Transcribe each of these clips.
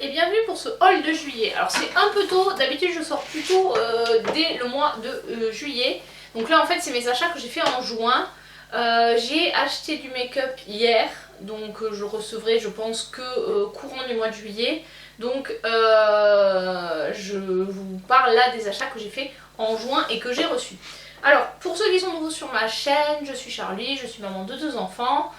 et bienvenue pour ce haul de juillet. Alors c'est un peu tôt, d'habitude je sors plus tôt dès le mois de juillet. Donc là en fait c'est mes achats que j'ai fait en juin. J'ai acheté du make-up hier, donc je recevrai je pense que courant du mois de juillet. Donc je vous parle là des achats que j'ai fait en juin et que j'ai reçus. Alors pour ceux qui sont nouveaux sur ma chaîne, je suis Charlie, je suis maman de 2 enfants.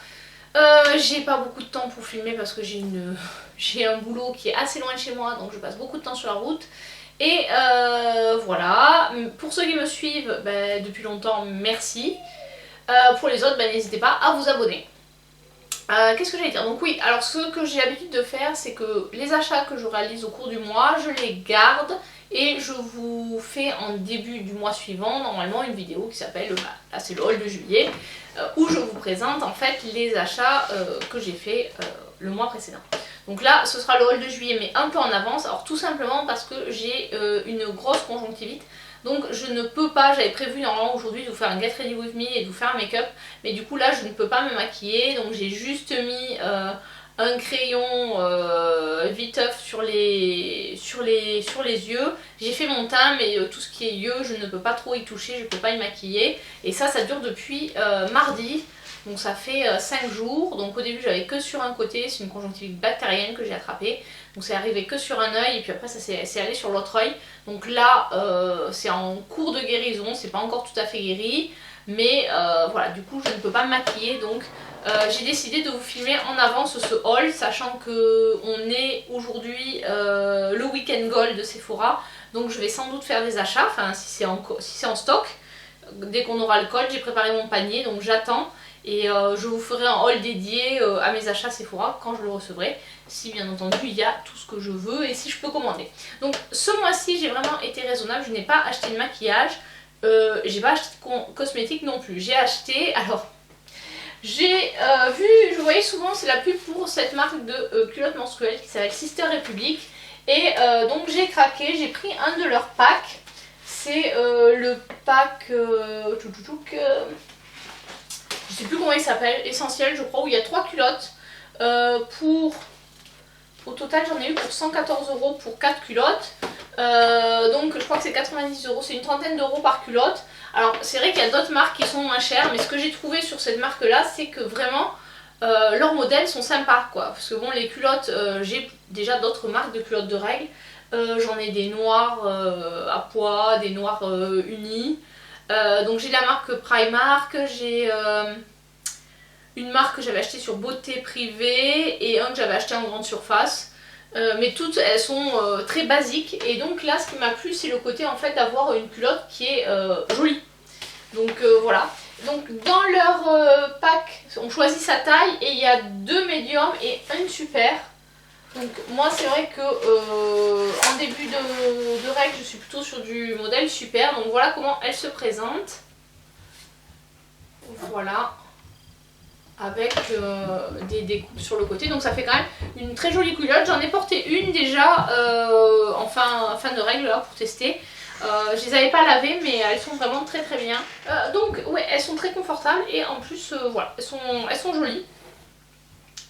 J'ai pas beaucoup de temps pour filmer parce que j'ai un boulot qui est assez loin de chez moi, donc je passe beaucoup de temps sur la route. Et voilà, pour ceux qui me suivent depuis longtemps, merci. Pour les autres, n'hésitez pas à vous abonner. Qu'est-ce que j'allais dire? Donc oui, alors ce que j'ai l'habitude de faire, c'est que les achats que je réalise au cours du mois, je les garde et je vous fais en début du mois suivant, normalement, une vidéo qui s'appelle, là c'est le haul de juillet, où je vous présente en fait les achats que j'ai fait le mois précédent. Donc là, ce sera le haul de juillet, mais un peu en avance, alors tout simplement parce que j'ai une grosse conjonctivite. Donc je ne peux pas, j'avais prévu normalement aujourd'hui de vous faire un get ready with me et de vous faire un make-up, mais du coup là je ne peux pas me maquiller, donc j'ai juste mis un crayon viteuf sur les yeux. J'ai fait mon teint, mais tout ce qui est yeux je ne peux pas trop y toucher, je ne peux pas y maquiller. Et ça dure depuis mardi. Donc ça fait 5 jours, donc au début j'avais que sur un côté, c'est une conjonctivite bactérienne que j'ai attrapée. Donc c'est arrivé que sur un œil et puis après ça c'est allé sur l'autre œil. Donc là c'est en cours de guérison, c'est pas encore tout à fait guéri. Mais voilà, du coup je ne peux pas me maquiller, donc j'ai décidé de vous filmer en avance ce haul, sachant que on est aujourd'hui le week-end gold de Sephora. Donc je vais sans doute faire des achats, enfin si c'est en stock. Dès qu'on aura le code, j'ai préparé mon panier, donc j'attends. Et je vous ferai un haul dédié à mes achats Sephora quand je le recevrai, si bien entendu il y a tout ce que je veux et si je peux commander. Donc ce mois-ci j'ai vraiment été raisonnable, je n'ai pas acheté de maquillage, j'ai pas acheté de cosmétiques non plus. J'ai acheté, alors j'ai vu, je voyais souvent c'est la pub pour cette marque de culottes menstruelles qui s'appelle Sister Republic. Et donc j'ai craqué, j'ai pris un de leurs packs, c'est le pack je sais plus comment il s'appelle, Essentiel je crois, où il y a 3 culottes au total j'en ai eu pour 114 € pour 4 culottes. Donc je crois que c'est 90 €, c'est une trentaine d'euros par culotte. Alors c'est vrai qu'il y a d'autres marques qui sont moins chères, mais ce que j'ai trouvé sur cette marque là, c'est que vraiment leurs modèles sont sympas quoi. Parce que bon, les culottes, j'ai déjà d'autres marques de culottes de règles. J'en ai des noires à pois, des noires unies. Donc j'ai la marque Primark, j'ai une marque que j'avais achetée sur Beauté Privée et un que j'avais acheté en grande surface. Mais toutes elles sont très basiques, et donc là ce qui m'a plu c'est le côté en fait d'avoir une culotte qui est jolie. Donc voilà. Donc dans leur pack on choisit sa taille et il y a 2 médiums et une super. Donc moi c'est vrai que en début de règle je suis plutôt sur du modèle super, donc voilà comment elle se présente. Voilà, avec des découpes sur le côté, donc ça fait quand même une très jolie culotte. J'en ai porté une déjà en fin de règle là pour tester. Je les avais pas lavées mais elles sont vraiment très très bien. Donc ouais, elles sont très confortables et en plus voilà, elles sont jolies.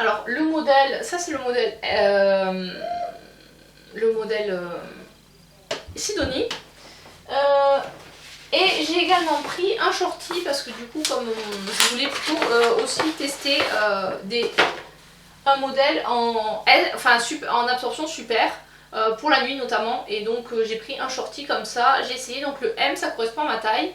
Alors le modèle, ça c'est le modèle Sidonie. Et j'ai également pris un shorty parce que du coup comme je voulais plutôt aussi tester un modèle en absorption super pour la nuit notamment. Et donc j'ai pris un shorty comme ça, j'ai essayé, donc le M ça correspond à ma taille.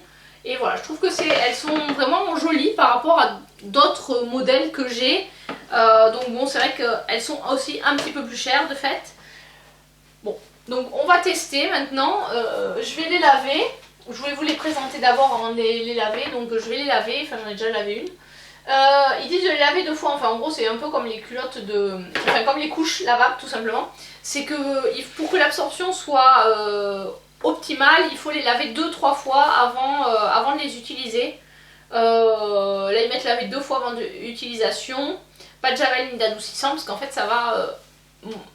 Et voilà, je trouve que elles sont vraiment jolies par rapport à d'autres modèles que j'ai. Donc bon, c'est vrai qu'elles sont aussi un petit peu plus chères de fait. Bon, donc on va tester maintenant. Je vais les laver. Je voulais vous les présenter d'abord avant de les laver. Donc je vais les laver, enfin j'en ai déjà lavé une. Ils disent de les laver 2 fois, enfin en gros c'est un peu comme les culottes comme les couches lavables tout simplement. C'est que pour que l'absorption soit optimale, il faut les laver 2-3 fois avant de les utiliser. Là ils mettent laver 2 fois avant l'utilisation. Pas de javel ni d'adoucissant parce qu'en fait ça va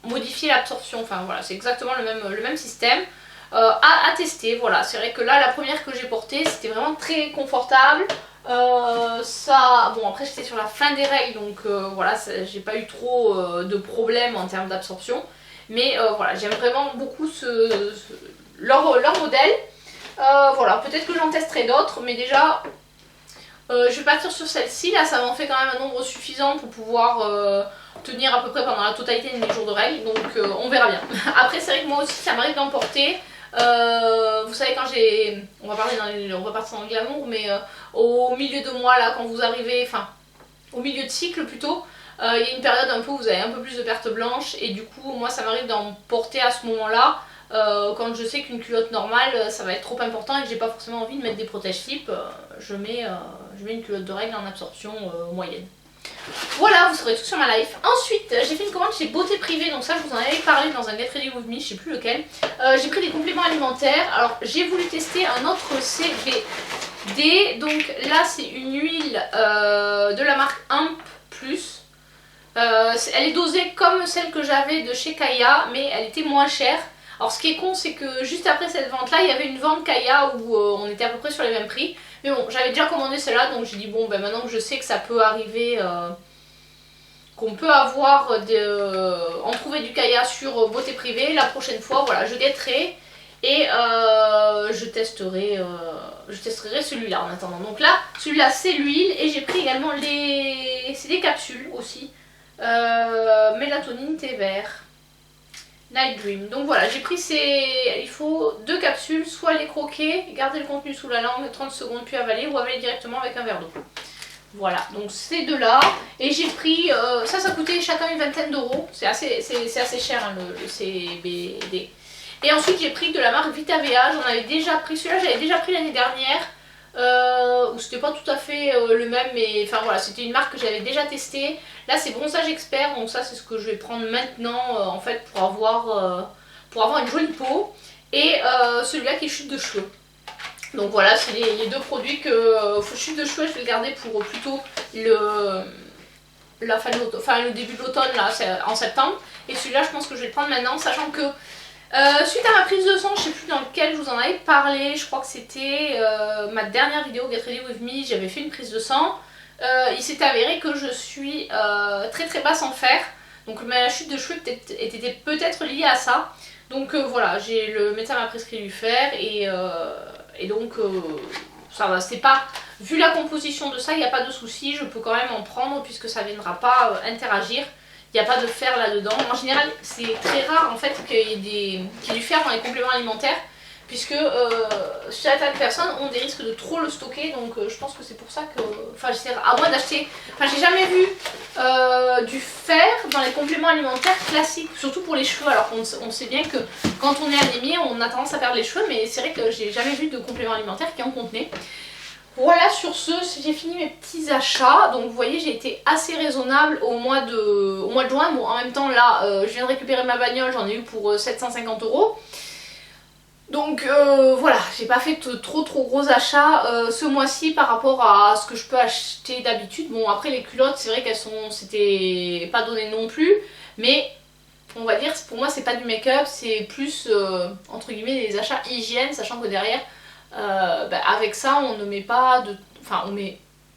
modifier l'absorption. Enfin voilà, c'est exactement le même système. À tester, voilà. C'est vrai que là la première que j'ai portée c'était vraiment très confortable. Bon après j'étais sur la fin des règles donc voilà, j'ai pas eu trop de problèmes en termes d'absorption. Mais voilà, j'aime vraiment beaucoup leur modèle. Voilà, peut-être que j'en testerai d'autres, mais déjà je vais partir sur celle-ci. Là ça m'en fait quand même un nombre suffisant pour pouvoir tenir à peu près pendant la totalité de mes jours de règles, donc on verra bien. Après c'est vrai que moi aussi ça m'arrive d'en porter. Vous savez quand j'ai, on va partir dans le glamour, mais au milieu de mois là, quand vous arrivez, enfin au milieu de cycle plutôt, il y a une période un peu où vous avez un peu plus de pertes blanches, et du coup moi ça m'arrive d'en porter à ce moment là, quand je sais qu'une culotte normale ça va être trop important et que j'ai pas forcément envie de mettre des protège-slip, je mets une culotte de règle en absorption moyenne. Voilà, vous saurez tout sur ma life. Ensuite, j'ai fait une commande chez Beauté Privée, donc ça je vous en avais parlé dans un Get Ready With Me, je sais plus lequel. J'ai pris des compléments alimentaires. Alors j'ai voulu tester un autre CBD, donc là c'est une huile de la marque Amp Plus. Elle est dosée comme celle que j'avais de chez Kaya, mais elle était moins chère. Alors ce qui est con, c'est que juste après cette vente là, il y avait une vente Kaya où on était à peu près sur les mêmes prix. Mais bon, j'avais déjà commandé celle-là, donc j'ai dit bon, ben maintenant que je sais que ça peut arriver, qu'on peut avoir en trouver du Kaya sur Beauté Privée, la prochaine fois, voilà, je guetterai et je testerai celui-là en attendant. Donc là, celui-là c'est l'huile, et j'ai pris également c'est des capsules aussi, mélatonine, thé vert, Night Dream. Donc voilà, j'ai pris il faut 2 capsules, soit les croquer, garder le contenu sous la langue 30 secondes puis avaler, ou avaler directement avec un verre d'eau. Voilà, donc ces deux-là. Et j'ai pris, ça coûtait chacun une vingtaine d'euros, c'est assez cher hein, le CBD. Et ensuite j'ai pris de la marque VitaVea, j'en avais déjà pris, celui-là j'avais déjà pris l'année dernière. Où c'était pas tout à fait le même, mais enfin voilà, c'était une marque que j'avais déjà testée. Là c'est Bronzage Expert, donc ça c'est ce que je vais prendre maintenant en fait pour avoir une jolie peau. Et celui-là qui est chute de cheveux. Donc voilà, c'est les deux produits que chute de cheveux, je vais le garder pour plutôt le début de l'automne, là c'est en septembre. Et celui-là je pense que je vais le prendre maintenant, sachant que suite à ma prise de sang, je sais plus dans lequel je vous en avais parlé, je crois que c'était ma dernière vidéo Get Ready With Me, j'avais fait une prise de sang. Il s'est avéré que je suis très très basse en fer, donc ma chute de cheveux était peut-être liée à ça. Donc voilà, le médecin m'a prescrit du fer, et donc ça va, c'est pas, vu la composition de ça, il n'y a pas de souci, je peux quand même en prendre puisque ça ne viendra pas interagir. Il n'y a pas de fer là-dedans. En général, c'est très rare en fait qu'il y ait du fer dans les compléments alimentaires, puisque certaines personnes ont des risques de trop le stocker. Donc je pense que c'est pour ça que... Enfin, à moins d'acheter... Enfin, j'ai jamais vu du fer dans les compléments alimentaires classiques, surtout pour les cheveux. Alors qu'on sait bien que quand on est anémie, on a tendance à perdre les cheveux, mais c'est vrai que j'ai jamais vu de compléments alimentaires qui en contenaient. Voilà, sur ce, j'ai fini mes petits achats. Donc vous voyez, j'ai été assez raisonnable au mois de juin. Bon, en même temps là, je viens de récupérer ma bagnole, j'en ai eu pour 750 €. Donc voilà, j'ai pas fait trop gros achats ce mois-ci par rapport à ce que je peux acheter d'habitude. Bon, après les culottes, c'est vrai c'était pas donné non plus, mais on va dire, pour moi c'est pas du make-up, c'est plus entre guillemets des achats hygiène, sachant que derrière avec ça on ne met pas de... Enfin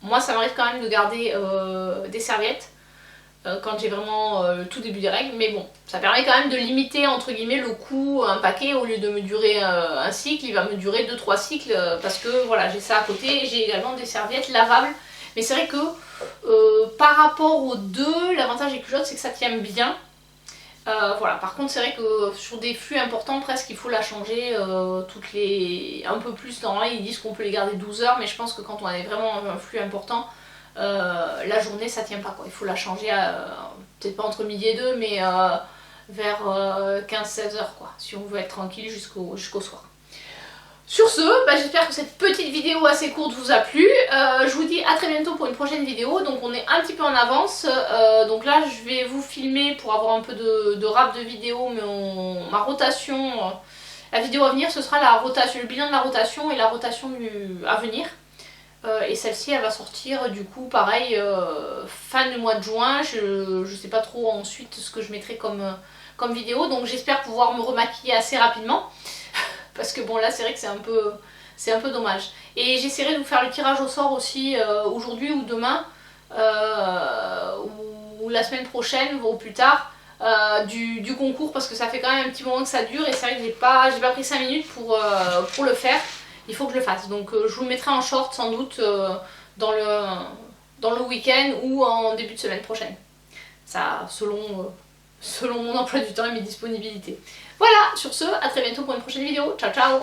moi ça m'arrive quand même de garder des serviettes quand j'ai vraiment le tout début des règles, mais bon, ça permet quand même de limiter entre guillemets le coût. Un paquet, au lieu de me durer un cycle, il va me durer 2-3 cycles, parce que voilà, j'ai ça à côté. Et j'ai également des serviettes lavables, mais c'est vrai que par rapport aux deux, l'avantage des culottes c'est que ça tient bien. Voilà, par contre c'est vrai que sur des flux importants presque il faut la changer un peu plus. Normalement ils disent qu'on peut les garder 12 heures, mais je pense que quand on a vraiment un flux important, la journée ça tient pas quoi. Il faut la changer peut-être pas entre midi et 2, mais vers 15-16 heures quoi, si on veut être tranquille jusqu'au soir. Sur ce, j'espère que cette petite vidéo assez courte vous a plu. Je vous dis à très bientôt pour une prochaine vidéo. Donc on est un petit peu en avance. Donc là je vais vous filmer pour avoir un peu de rap de vidéo, mais ma rotation, la vidéo à venir ce sera le bilan de la rotation et la rotation à venir. Et celle-ci elle va sortir du coup pareil fin du mois de juin. Je sais pas trop ensuite ce que je mettrai comme vidéo. Donc j'espère pouvoir me remaquiller assez rapidement. Parce que bon là c'est vrai que c'est un peu dommage. Et j'essaierai de vous faire le tirage au sort aussi aujourd'hui ou demain, ou la semaine prochaine ou plus tard, du concours parce que ça fait quand même un petit moment que ça dure et c'est vrai que j'ai pas pris 5 minutes pour le faire. Il faut que je le fasse. Donc je vous le mettrai en short sans doute dans le week-end ou en début de semaine prochaine. Ça selon mon emploi du temps et mes disponibilités. Voilà, sur ce, à très bientôt pour une prochaine vidéo. Ciao ciao!